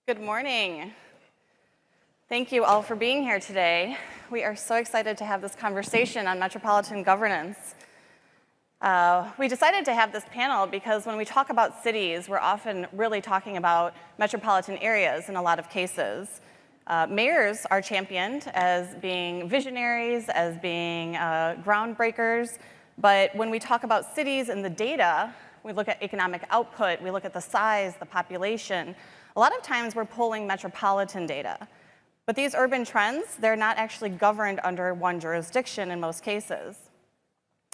Good morning. Thank you all for being here today. We are so excited to have this conversation on metropolitan governance. We decided to have this panel because when we talk about cities, we're often really talking about metropolitan areas in a lot of cases. Mayors are championed as being visionaries, as being groundbreakers, but when we talk about cities and the data, we look at economic output, we look at the size, the population. A lot of times we're pulling metropolitan data, but these urban trends, they're not actually governed under one jurisdiction in most cases.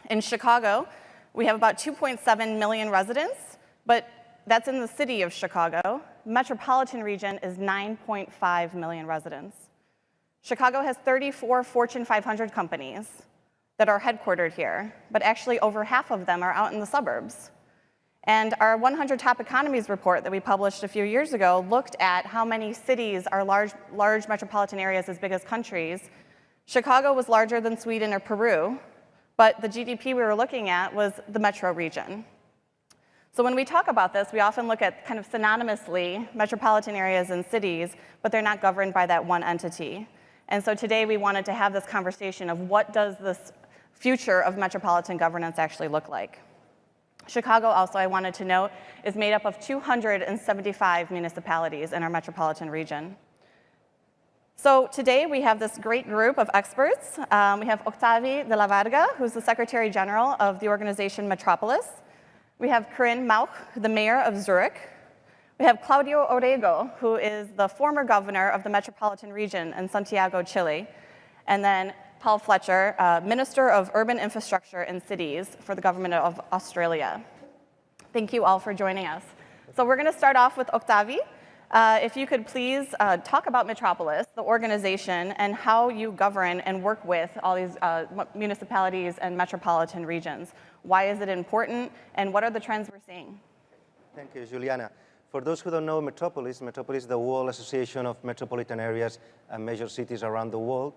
In Chicago, we have about 2.7 million residents, but that's in the city of Chicago. Metropolitan region is 9.5 million residents. Chicago has 34 Fortune 500 companies that are headquartered here, but actually over half of them are out in the suburbs. And our 100 Top Economies report that we published a few years ago looked at how many cities are large metropolitan areas as big as countries. Chicago was larger than Sweden or Peru, but the GDP we were looking at was the metro region. So when we talk about this, we often look at kind of synonymously metropolitan areas and cities, but they're not governed by that one entity. And so today we wanted to have this conversation of what does this future of metropolitan governance actually look like. Chicago, also, I wanted to note, is made up of 275 municipalities in our metropolitan region. So today we have this great group of experts. We have Octavi de la Varga, who's the Secretary General of the organization Metropolis. We have Corine Mauch, the mayor of Zurich. We have Claudio Orrego, who is the former governor of the metropolitan region in Santiago, Chile. And then Paul Fletcher, Minister of Urban Infrastructure and Cities for the government of Australia. Thank you all for joining us. So we're going to start off with Octavi. If you could please talk about Metropolis, the organization, and how you govern and work with all these municipalities and metropolitan regions. Why is it important, and what are the trends we're seeing? Thank you, Juliana. For those who don't know Metropolis is the World Association of Metropolitan Areas and Major Cities around the world.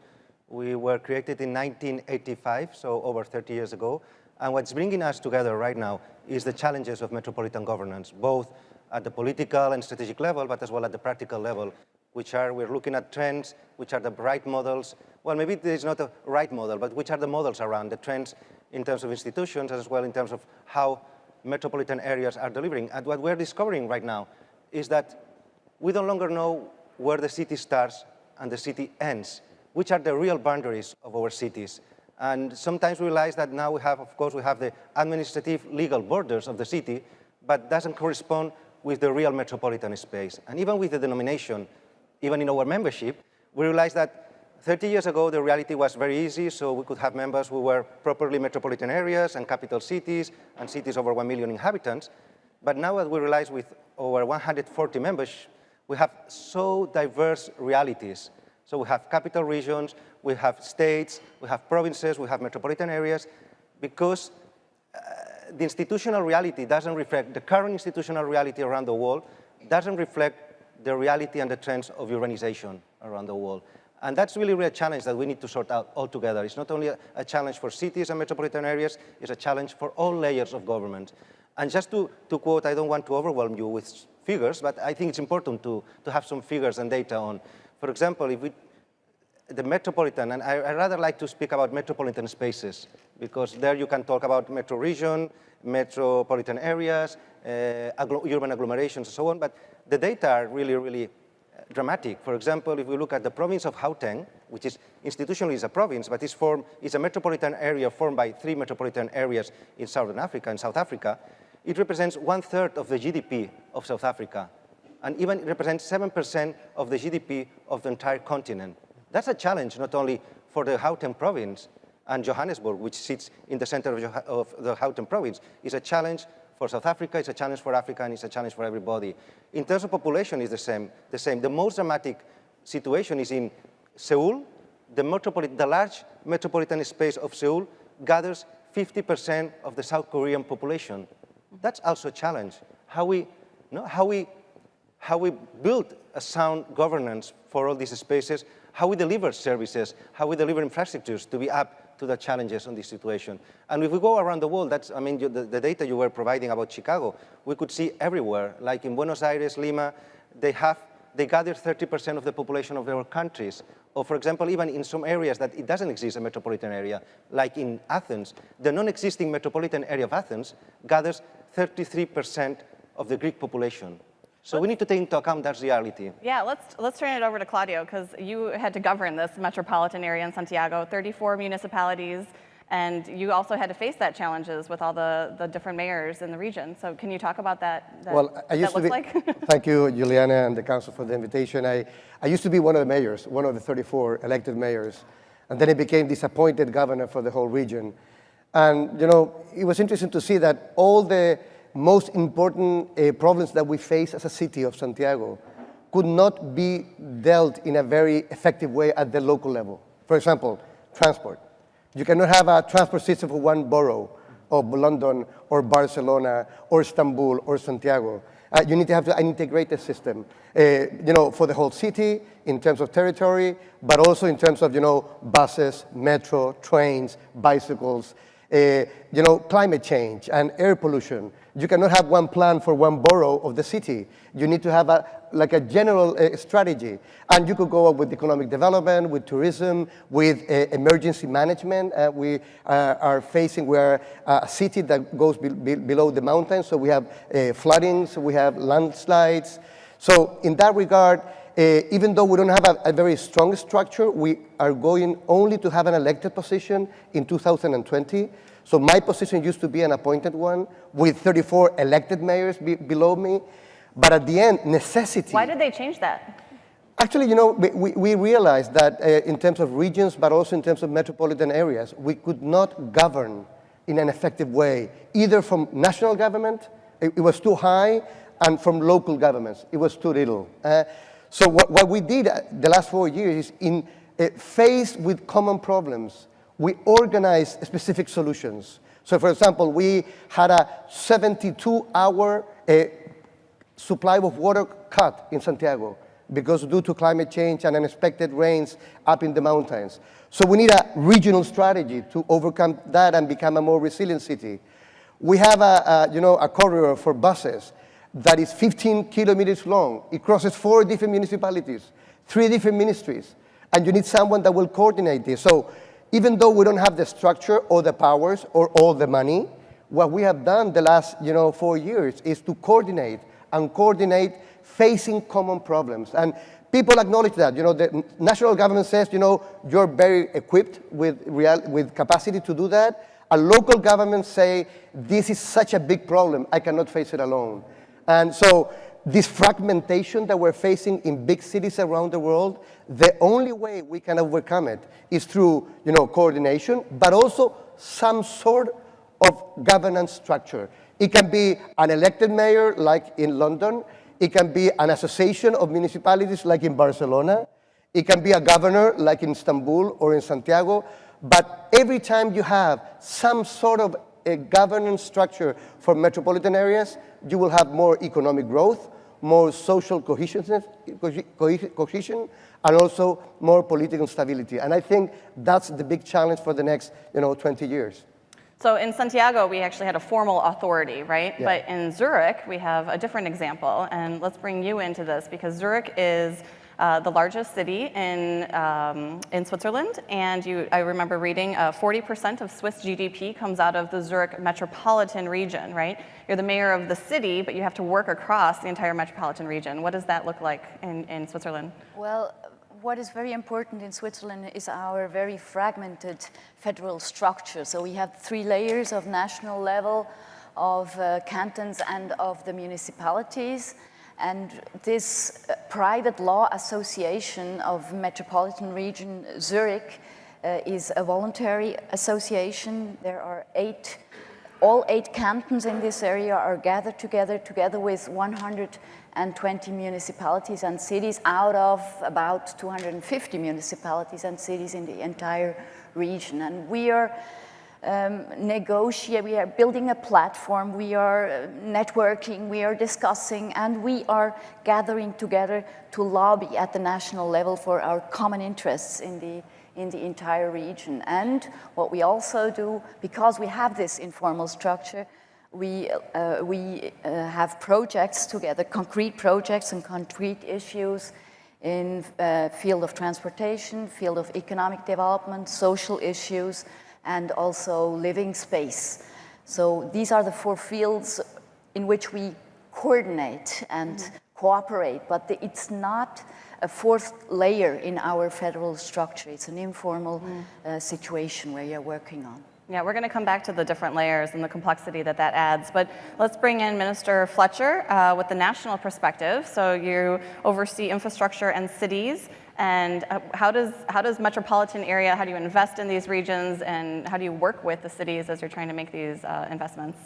We were created in 1985, so over 30 years ago. And what's bringing us together right now is the challenges of metropolitan governance, both at the political and strategic level, but as well at the practical level, we're looking at trends, which are the right models. Well, maybe there is not a right model, but which are the models around the trends in terms of institutions, as well in terms of how metropolitan areas are delivering. And what we're discovering right now is that we no longer know where the city starts and the city ends, which are the real boundaries of our cities. And sometimes we realize that now we have the administrative legal borders of the city, but doesn't correspond with the real metropolitan space. And even with the denomination, even in our membership, we realized that 30 years ago, the reality was very easy, so we could have members who were properly metropolitan areas and capital cities and cities over 1 million inhabitants. But now that we realize with over 140 members, we have so diverse realities. So we have capital regions, we have states, we have provinces, we have metropolitan areas, because the institutional reality doesn't reflect, the current institutional reality around the world doesn't reflect the reality and the trends of urbanization around the world. And that's really a challenge that we need to sort out altogether. It's not only a challenge for cities and metropolitan areas, it's a challenge for all layers of government. And just to quote, I don't want to overwhelm you with figures, but I think it's important to have some figures and data on. For example, the metropolitan, and I rather like to speak about metropolitan spaces, because there you can talk about metro region, metropolitan areas, urban agglomerations, and so on, but the data are really, really dramatic. For example, if we look at the province of Gauteng, which is institutionally is a province, but it's a metropolitan area formed by 3 metropolitan areas in South Africa, it represents 1/3 of the GDP of South Africa, and even it represents 7% of the GDP of the entire continent. That's a challenge not only for the Gauteng province and Johannesburg, which sits in the center of the Gauteng province. It's a challenge for South Africa, it's a challenge for Africa, and it's a challenge for everybody. In terms of population, it's the same. The most dramatic situation is in Seoul. The large metropolitan space of Seoul gathers 50% of the South Korean population. That's also a challenge. How we build a sound governance for all these spaces, how we deliver services, how we deliver infrastructures to be up to the challenges on this situation. And if we go around the world, the data you were providing about Chicago, we could see everywhere, like in Buenos Aires, Lima, they have they gather 30% of the population of our countries. Or for example, even in some areas that it doesn't exist a metropolitan area, like in Athens, the non-existing metropolitan area of Athens gathers 33% of the Greek population. So we need to take into account that reality. Yeah, let's turn it over to Claudio, because you had to govern this metropolitan area in Santiago, 34 municipalities, and you also had to face that challenges with all the different mayors in the region. So can you talk about that? Well, I used that to be, like? thank you, Juliana, and the council for the invitation. I used to be one of the mayors, one of the 34 elected mayors, and then I became disappointed governor for the whole region. And, you know, it was interesting to see that all the most important problems that we face as a city of Santiago could not be dealt in a very effective way at the local level. For example, transport. You cannot have a transport system for one borough of London or Barcelona or Istanbul or Santiago. You need to have an integrated system, you know, for the whole city in terms of territory, but also in terms of, you know, buses, metro, trains, bicycles, you know, climate change and air pollution. You cannot have one plan for one borough of the city. You need to have like a general strategy. And you could go up with economic development, with tourism, with emergency management. We are facing, we're a city that goes below the mountains, so we have floodings, we have landslides. So in that regard, even though we don't have a very strong structure, we are going only to have an elected position in 2020. So my position used to be an appointed one with 34 elected mayors below me. But at the end, necessity. Why did they change that? Actually, you know, we realized that in terms of regions, but also in terms of metropolitan areas, we could not govern in an effective way, either from national government, it was too high, and from local governments, it was too little. So what we did the last 4 years is faced with common problems, we organized specific solutions. So for example, we had a 72-hour supply of water cut in Santiago because due to climate change and unexpected rains up in the mountains. So we need a regional strategy to overcome that and become a more resilient city. We have a corridor for buses that is 15 kilometers long. It crosses 4 different municipalities, 3 different ministries, and you need someone that will coordinate this. So even though we don't have the structure or the powers or all the money, what we have done the last 4 years is to coordinate facing common problems. And people acknowledge that. The national government says, you're very equipped with capacity to do that. And local governments say, this is such a big problem, I cannot face it alone. And so this fragmentation that we're facing in big cities around the world, the only way we can overcome it is through coordination, but also some sort of governance structure. It can be an elected mayor like in London. It can be an association of municipalities like in Barcelona. It can be a governor like in Istanbul or in Santiago. But every time you have some sort of a governance structure for metropolitan areas, you will have more economic growth, more social cohesion, and also more political stability. And I think that's the big challenge for the next 20 years. So in Santiago, we actually had a formal authority, right? Yeah. But in Zurich, we have a different example. And let's bring you into this, because Zurich is the largest city in Switzerland. And I remember reading 40% of Swiss GDP comes out of the Zurich metropolitan region, right? You're the mayor of the city, but you have to work across the entire metropolitan region. What does that look like in Switzerland? Well, what is very important in Switzerland is our very fragmented federal structure. So we have 3 layers of national level, of cantons, and of the municipalities. And this private law association of metropolitan region Zurich is a voluntary association. There are all 8 cantons in this area are gathered together with 120 municipalities and cities out of about 250 municipalities and cities in the entire region. And we are we are building a platform, we are networking, we are discussing, and we are gathering together to lobby at the national level for our common interests in the entire region. And what we also do, because we have this informal structure, we have projects together, concrete projects and concrete issues in field of transportation, field of economic development, social issues, and also living space. So these are the 4 fields in which we coordinate and cooperate, but it's not a 4th layer in our federal structure. It's an informal situation where you're working on. Yeah, we're going to come back to the different layers and the complexity that adds, but let's bring in Minister Fletcher with the national perspective. So you oversee infrastructure and cities, and how does metropolitan area, how do you invest in these regions, and how do you work with the cities as you're trying to make these investments?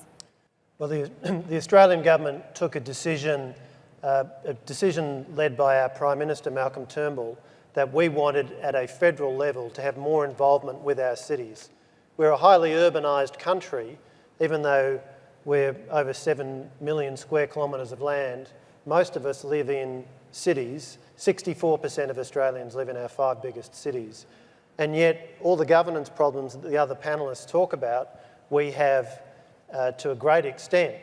Well, the Australian government took a decision led by our Prime Minister, Malcolm Turnbull, that we wanted at a federal level to have more involvement with our cities. We're a highly urbanised country, even though we're over 7 million square kilometres of land. Most of us live in cities. 64% of Australians live in our 5 biggest cities. And yet, all the governance problems that the other panellists talk about, we have to a great extent.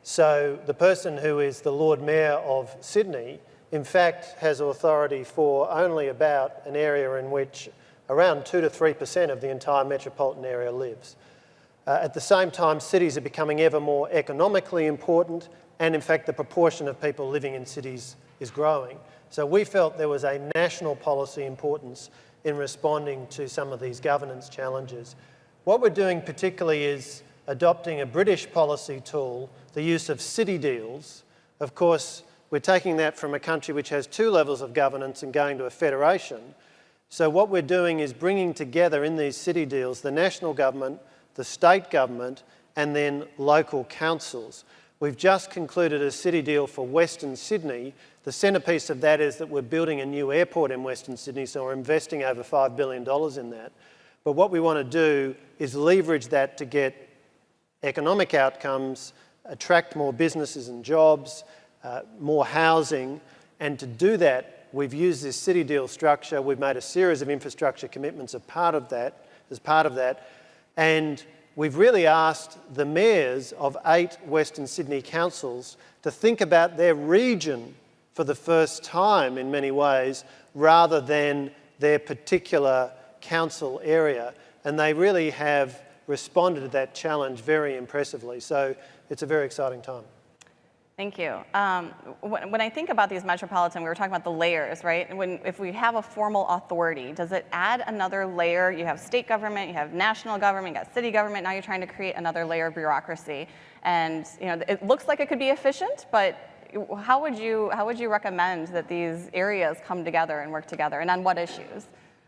So the person who is the Lord Mayor of Sydney, in fact, has authority for only about an area in which around 2 to 3% of the entire metropolitan area lives. At the same time, cities are becoming ever more economically important, and in fact, the proportion of people living in cities is growing. So we felt there was a national policy importance in responding to some of these governance challenges. What we're doing particularly is adopting a British policy tool, the use of city deals. Of course, we're taking that from a country which has 2 levels of governance and going to a federation. So what we're doing is bringing together in these city deals the national government, the state government, and then local councils. We've just concluded a city deal for Western Sydney. The centrepiece of that is that we're building a new airport in Western Sydney, so we're investing over $5 billion in that. But what we want to do is leverage that to get economic outcomes, attract more businesses and jobs, more housing, and to do that, we've used this city deal structure. We've made a series of infrastructure commitments as part of that, and we've really asked the mayors of 8 Western Sydney councils to think about their region for the first time in many ways, rather than their particular council area, and they really have responded to that challenge very impressively. So it's a very exciting time. Thank you. When I think about these metropolitan, we were talking about the layers, right? If we have a formal authority, does it add another layer? You have state government, you have national government, you got city government, now you're trying to create another layer of bureaucracy. And it looks like it could be efficient, but how would you recommend that these areas come together and work together, and on what issues?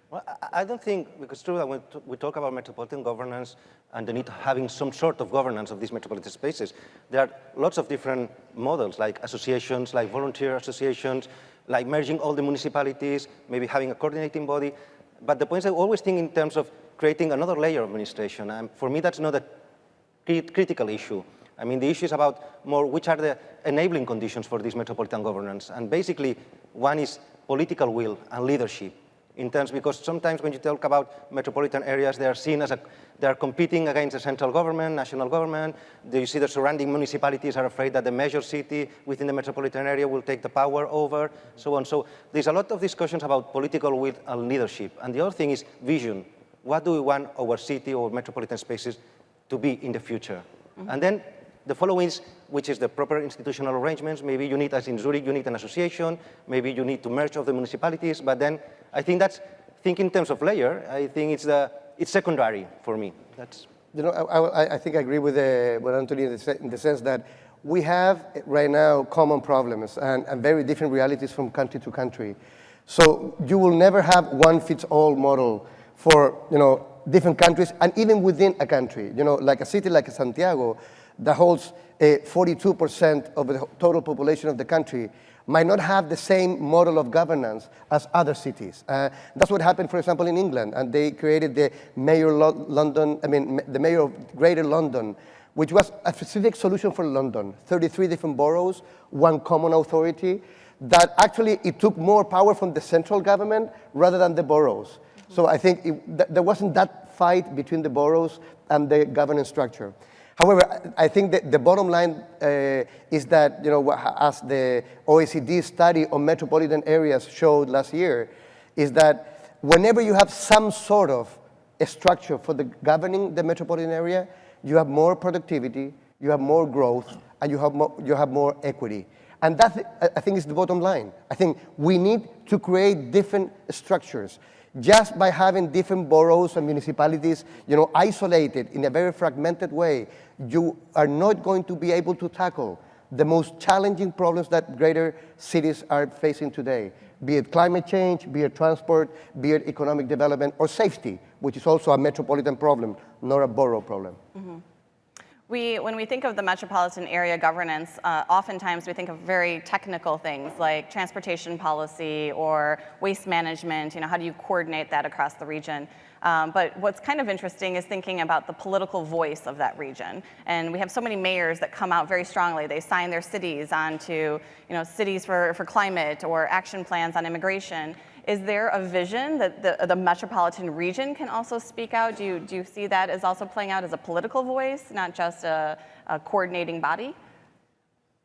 Well, I don't think, because it's true that when we talk about metropolitan governance and the need of having some sort of governance of these metropolitan spaces, there are lots of different models, like associations, like volunteer associations, like merging all the municipalities, maybe having a coordinating body. But the point is, I always think in terms of creating another layer of administration. And for me, that's not a critical issue. I mean, the issue is about more which are the enabling conditions for this metropolitan governance. And basically, one is political will and leadership. In terms, because sometimes when you talk about metropolitan areas, they are seen as they are competing against the central government, national government. You see the surrounding municipalities are afraid that the major city within the metropolitan area will take the power over, so on. So there's a lot of discussions about political will and leadership. And the other thing is vision. What do we want our city or metropolitan spaces to be in the future? Mm-hmm. And then the following is, which is the proper institutional arrangements. Maybe you need, as in Zurich, you need an association. Maybe you need to merge all the municipalities. But then I think that's, think in terms of layer, I think it's secondary for me. That's. I think I agree with Anthony in the sense that we have right now common problems and very different realities from country to country. So you will never have one fits all model for different countries, and even within a country. Like a city like Santiago, that holds 42% of the total population of the country, might not have the same model of governance as other cities. That's what happened, for example, in England, and they created the Mayor the Mayor of Greater London, which was a specific solution for London. 33 different boroughs, one common authority, that actually it took more power from the central government rather than the boroughs. Mm-hmm. So I think there wasn't that fight between the boroughs and the governance structure. However, I think that the bottom line is that, as the OECD study on metropolitan areas showed last year, is that whenever you have some sort of a structure for governing the metropolitan area, you have more productivity, you have more growth, and you have more equity. And that, I think, is the bottom line. I think we need to create different structures. Just by having different boroughs and municipalities, isolated in a very fragmented way, you are not going to be able to tackle the most challenging problems that greater cities are facing today, be it climate change, be it transport, be it economic development, or safety, which is also a metropolitan problem, not a borough problem. Mm-hmm. When we think of the metropolitan area governance, oftentimes we think of very technical things like transportation policy or waste management. How do you coordinate that across the region? But what's kind of interesting is thinking about the political voice of that region. And we have so many mayors that come out very strongly. They sign their cities onto, cities for climate or action plans on immigration. Is there a vision that the metropolitan region can also speak out? Do you see that as also playing out as a political voice, not just a coordinating body?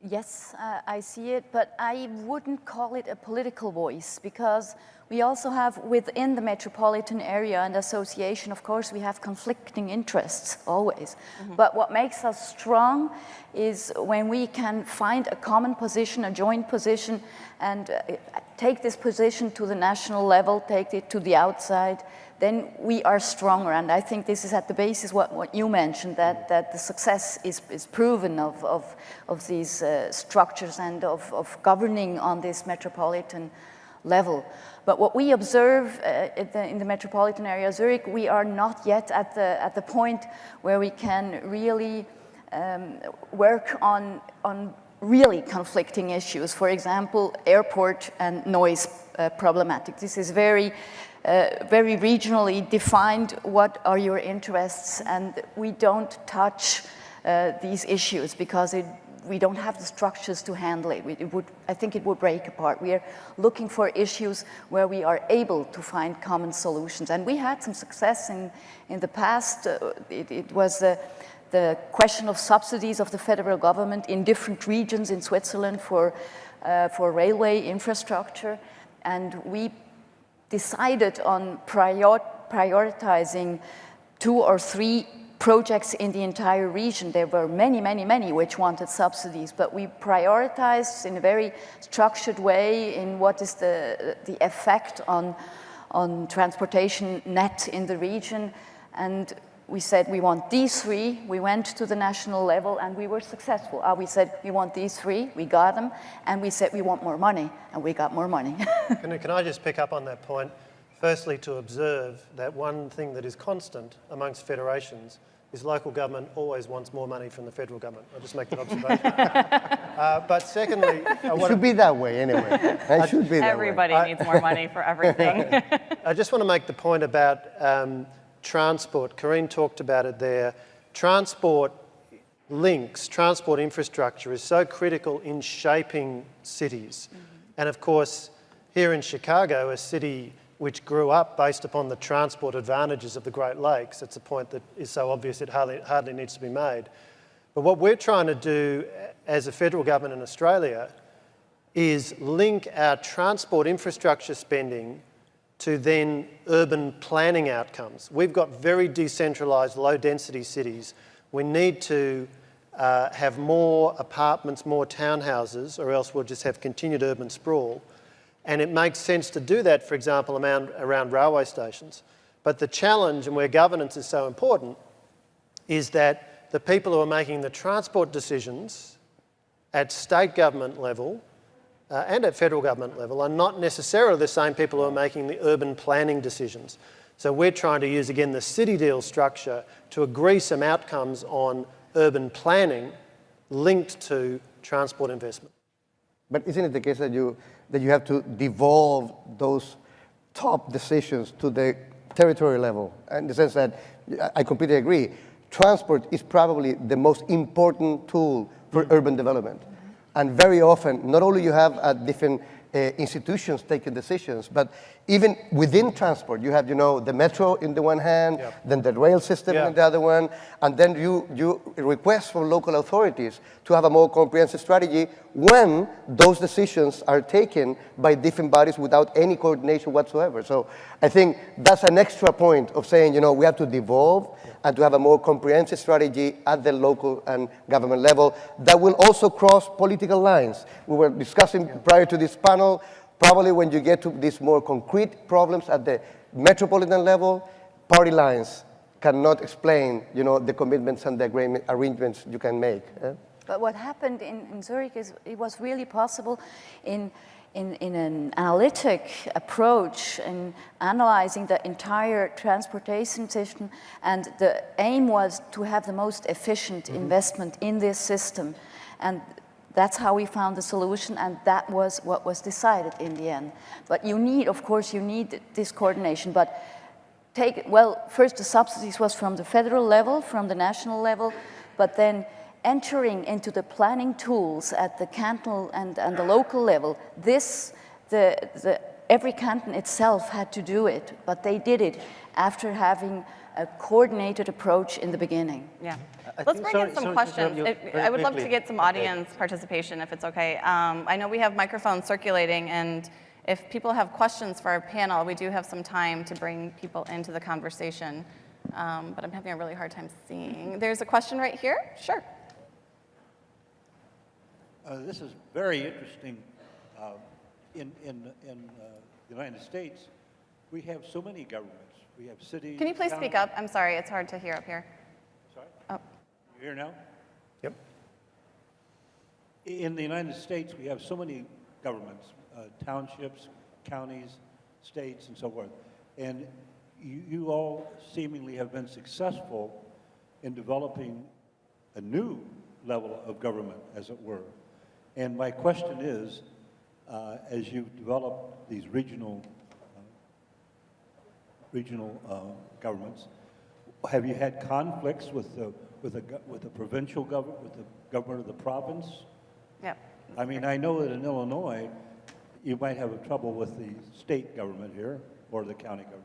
Yes, I see it, but I wouldn't call it a political voice, because we also have within the metropolitan area and association, of course, we have conflicting interests always. Mm-hmm. But what makes us strong is when we can find a common position, a joint position, and take this position to the national level, take it to the outside, then we are stronger. And I think this is at the basis what you mentioned, that the success is proven of these structures and of governing on this metropolitan level. But what we observe in the metropolitan area of Zurich, we are not yet at the point where we can really work on really conflicting issues. For example, airport and noise problematic. This is very regionally defined. What are your interests? And we don't touch these issues because we don't have the structures to handle it. I think it would break apart. We are looking for issues where we are able to find common solutions. And we had some success in the past. It was the question of subsidies of the federal government in different regions in Switzerland for railway infrastructure. And we decided on prioritizing 2 or 3 projects in the entire region. There were many which wanted subsidies, but we prioritized in a very structured way in what is the effect on transportation net in the region. And we said we want these 3. We went to the national level and we were successful. We said we want these 3, we got them, and we said we want more money, and we got more money. Can I just pick up on that point? Firstly, to observe that one thing that is constant amongst federations is local government always wants more money from the federal government. I'll just make that observation. But secondly... It should be that way anyway. It should be that Everybody way. needs more money for everything. I just want to make the point about transport. Corine talked about it there. Transport links, transport infrastructure is so critical in shaping cities. Mm-hmm. And of course, here in Chicago, a city which grew up based upon the transport advantages of the Great Lakes. It's a point that is so obvious it hardly needs to be made. But what we're trying to do as a federal government in Australia is link our transport infrastructure spending to then urban planning outcomes. We've got very decentralised, low-density cities. We need to have more apartments, more townhouses, or else we'll just have continued urban sprawl. And it makes sense to do that, for example, around railway stations. But the challenge, and where governance is so important, is that the people who are making the transport decisions at state government level and at federal government level are not necessarily the same people who are making the urban planning decisions. So we're trying to use, again, the city deal structure to agree some outcomes on urban planning linked to transport investment. But isn't it the case that you have to devolve those top decisions to the territory level? In the sense that I completely agree. Transport is probably the most important tool for urban development. And very often, not only you have a different institutions taking decisions. But even within transport, you have, the metro in the one hand, then the rail system in the other one, and then you request from local authorities to have a more comprehensive strategy when those decisions are taken by different bodies without any coordination whatsoever. So I think that's an extra point of saying, we have to devolve and to have a more comprehensive strategy at the local and government level that will also cross political lines. We were discussing prior to this panel, probably when you get to these more concrete problems at the metropolitan level, party lines cannot explain, the commitments and the arrangements you can make. But what happened in Zurich is it was really possible in an analytic approach in analyzing the entire transportation system, and the aim was to have the most efficient investment in this system. And that's how we found the solution, and that was what was decided in the end. But you need, of course, this coordination. But first the subsidies was from the federal level, from the national level, but then entering into the planning tools at the cantonal and the local level, every canton itself had to do it, but they did it after having a coordinated approach in the beginning. Yeah. Let's bring in some questions. I would love to get some audience participation, if it's okay. I know we have microphones circulating, and if people have questions for our panel, we do have some time to bring people into the conversation, but I'm having a really hard time seeing. There's a question right here. Sure. This is very interesting. In the United States, we have so many governments. We have cities. Can you please speak up? I'm sorry, it's hard to hear up here. Sorry? Oh. You hear now? Yep. In the United States, we have so many governments, townships, counties, states, and so forth. And you all seemingly have been successful in developing a new level of government, as it were. And my question is, as you develop these regional governments, have you had conflicts with the provincial government, with the government of the province? Yeah. I mean, I know that in Illinois, you might have trouble with the state government here or the county government.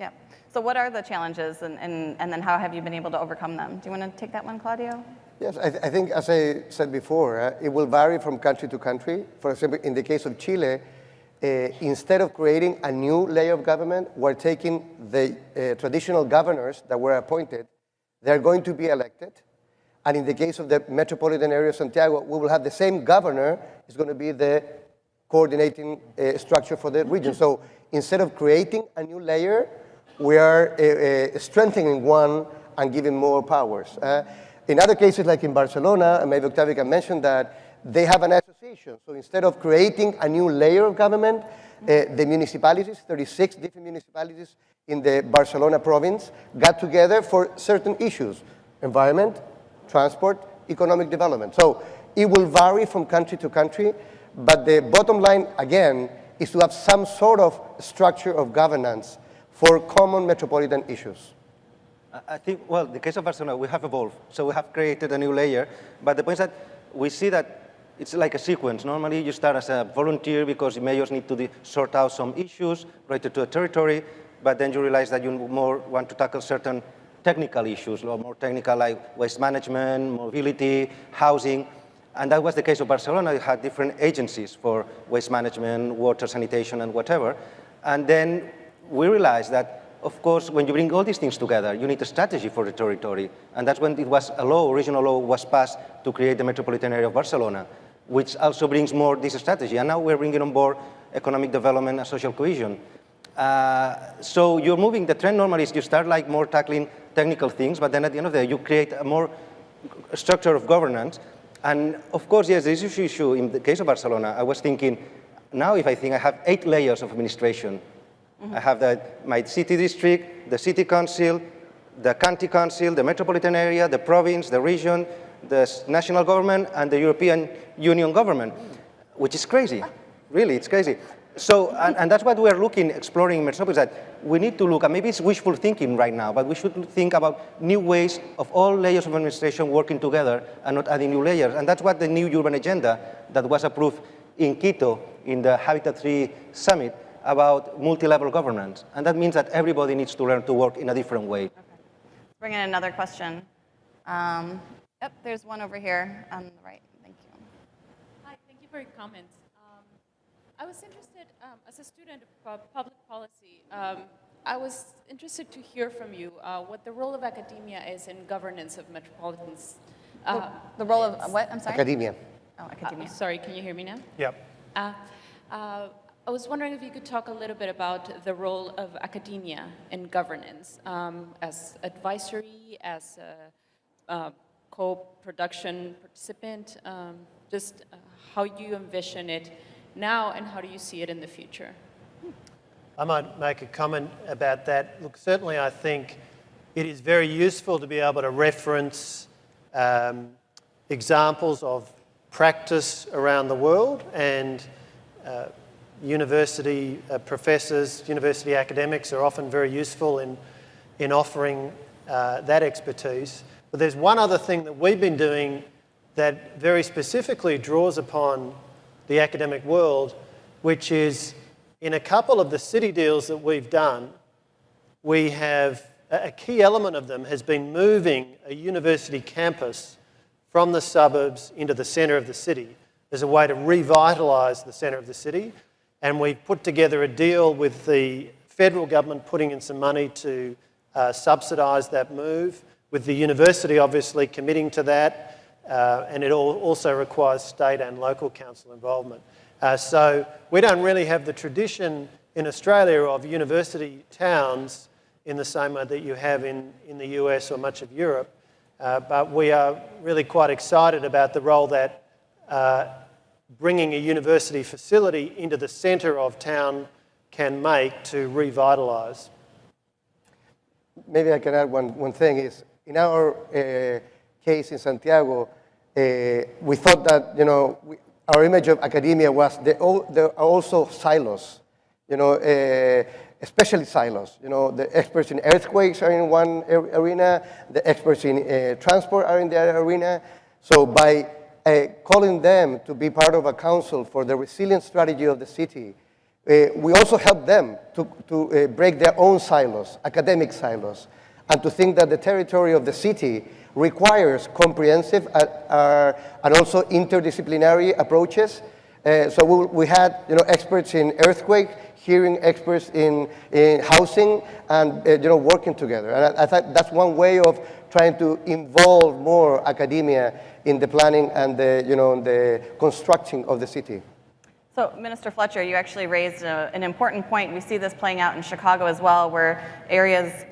Yeah. So what are the challenges, and then how have you been able to overcome them? Do you want to take that one, Claudio? Yes, I think, as I said before, it will vary from country to country. For example, in the case of Chile, instead of creating a new layer of government, we're taking the traditional governors that were appointed. They're going to be elected. And in the case of the metropolitan area of Santiago, we will have the same governor. It's going to be the coordinating structure for the region. So instead of creating a new layer, we are strengthening one and giving more powers. In other cases, like in Barcelona, and maybe Octavi can mention that, they have an association. So instead of creating a new layer of government, the municipalities, 36 different municipalities in the Barcelona province, got together for certain issues: environment, transport, economic development. So it will vary from country to country, but the bottom line, again, is to have some sort of structure of governance for common metropolitan issues. I think, well, the case of Barcelona, we have evolved. So we have created a new layer, but the point is that we see that it's like a sequence. Normally, you start as a volunteer because mayors need to sort out some issues related to a territory, but then you realize that you more want to tackle certain technical issues, or more technical, like waste management, mobility, housing. And that was the case of Barcelona. It had different agencies for waste management, water, sanitation, and whatever. And then we realized that, of course, when you bring all these things together, you need a strategy for the territory. And that's when it was a law, original law was passed to create the metropolitan area of Barcelona, which also brings more this strategy. And now we're bringing on board economic development and social cohesion. So you're moving, the trend normally is you start like more tackling technical things, but then at the end of the day, you create a more structure of governance. And of course, yes, there is this issue in the case of Barcelona. I was thinking, now if I think I have 8 layers of administration, I have my city district, the city council, the county council, the metropolitan area, the province, the region, the national government, and the European Union government, which is crazy. Really, it's crazy. So, and that's what we're exploring in Metropolis, that we need to look, and maybe it's wishful thinking right now, but we should think about new ways of all layers of administration working together and not adding new layers. And that's what the new urban agenda that was approved in Quito in the Habitat 3 Summit about multi-level governance. And that means that everybody needs to learn to work in a different way. Okay. Let's bring in another question. Yep, there's one over here on the right. Thank you. Hi, thank you for your comments. I was interested, as a student of public policy, I was interested to hear from you what the role of academia is in governance of metropolitans. The role of what? I'm sorry? Academia. Oh, academia. Sorry, can you hear me now? Yep. I was wondering if you could talk a little bit about the role of academia in governance as advisory, as a co-production participant, just how you envision it now and how do you see it in the future? I might make a comment about that. Look, certainly I think it is very useful to be able to reference examples of practice around the world, and university professors, university academics are often very useful in offering that expertise. But there's one other thing that we've been doing that very specifically draws upon the academic world, which is in a couple of the city deals that we've done, we have, a key element of them has been moving a university campus from the suburbs into the centre of the city as a way to revitalise the centre of the city. And we've put together a deal with the federal government putting in some money to subsidise that move, with the university obviously committing to that, and it also requires state and local council involvement. So we don't really have the tradition in Australia of university towns in the same way that you have in the US or much of Europe, but we are really quite excited about the role that bringing a university facility into the centre of town can make to revitalise. Maybe I can add one thing is, in our case in Santiago, we thought that, our image of academia was there are also silos, especially silos. The experts in earthquakes are in one arena, the experts in transport are in the other arena. So by calling them to be part of a council for the resilience strategy of the city, we also help them to break their own silos, academic silos, and to think that the territory of the city requires comprehensive and also interdisciplinary approaches. So we had experts in earthquake, hearing experts in housing, and working together. And I thought that's one way of trying to involve more academia in the planning and the constructing of the city. So, Minister Fletcher, you actually raised an important point. We see this playing out in Chicago as well, where areas,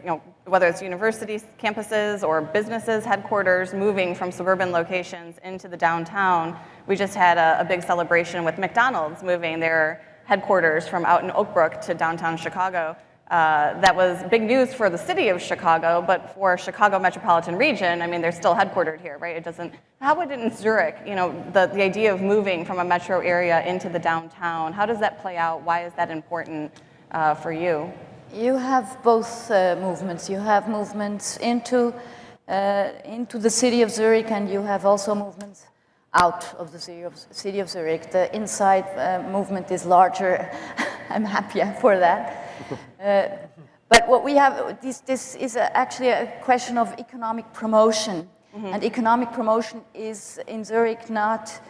whether it's university campuses or businesses, headquarters, moving from suburban locations into the downtown. We just had a big celebration with McDonald's moving their headquarters from out in Oak Brook to downtown Chicago. That was big news for the city of Chicago, but for Chicago metropolitan region, I mean, they're still headquartered here, right? It doesn't, how would it in Zurich, the idea of moving from a metro area into the downtown, how does that play out? Why is that important for you? You have both movements. You have movements into the city of Zurich, and you have also movements out of the city of Zurich. The inside movement is larger. I'm happy for that. But what we have, this is actually a question of economic promotion. Mm-hmm. And economic promotion is in Zurich not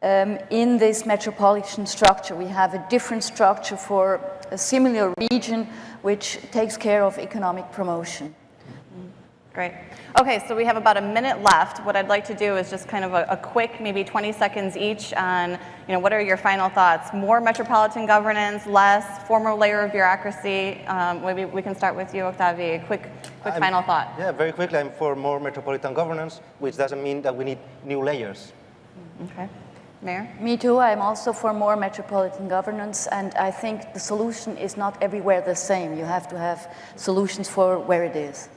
in this metropolitan structure. We have a different structure for a similar region which takes care of economic promotion. Great. Okay, so we have about a minute left. What I'd like to do is just kind of a quick, maybe 20 seconds each on, what are your final thoughts? More metropolitan governance, less, former layer of bureaucracy? Maybe we can start with you, Octavi. A quick final thought. Yeah, very quickly, I'm for more metropolitan governance, which doesn't mean that we need new layers. Okay. Mayor? Me too. I'm also for more metropolitan governance, and I think the solution is not everywhere the same. You have to have solutions for where it is.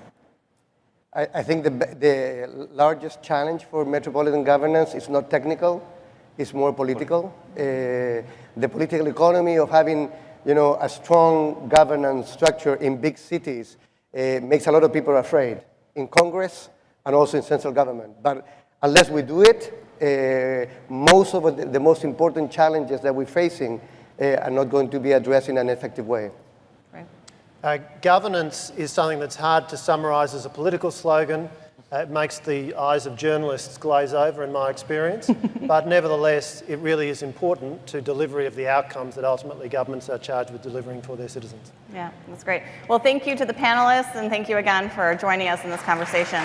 I think the largest challenge for metropolitan governance is not technical, it's more political. The political economy of having a strong governance structure in big cities makes a lot of people afraid in Congress and also in central government. But unless we do it, most of the most important challenges that we're facing are not going to be addressed in an effective way. Governance is something that's hard to summarise as a political slogan. It makes the eyes of journalists glaze over, in my experience. But nevertheless, it really is important to delivery of the outcomes that ultimately governments are charged with delivering for their citizens. Yeah, that's great. Well, thank you to the panelists, and thank you again for joining us in this conversation.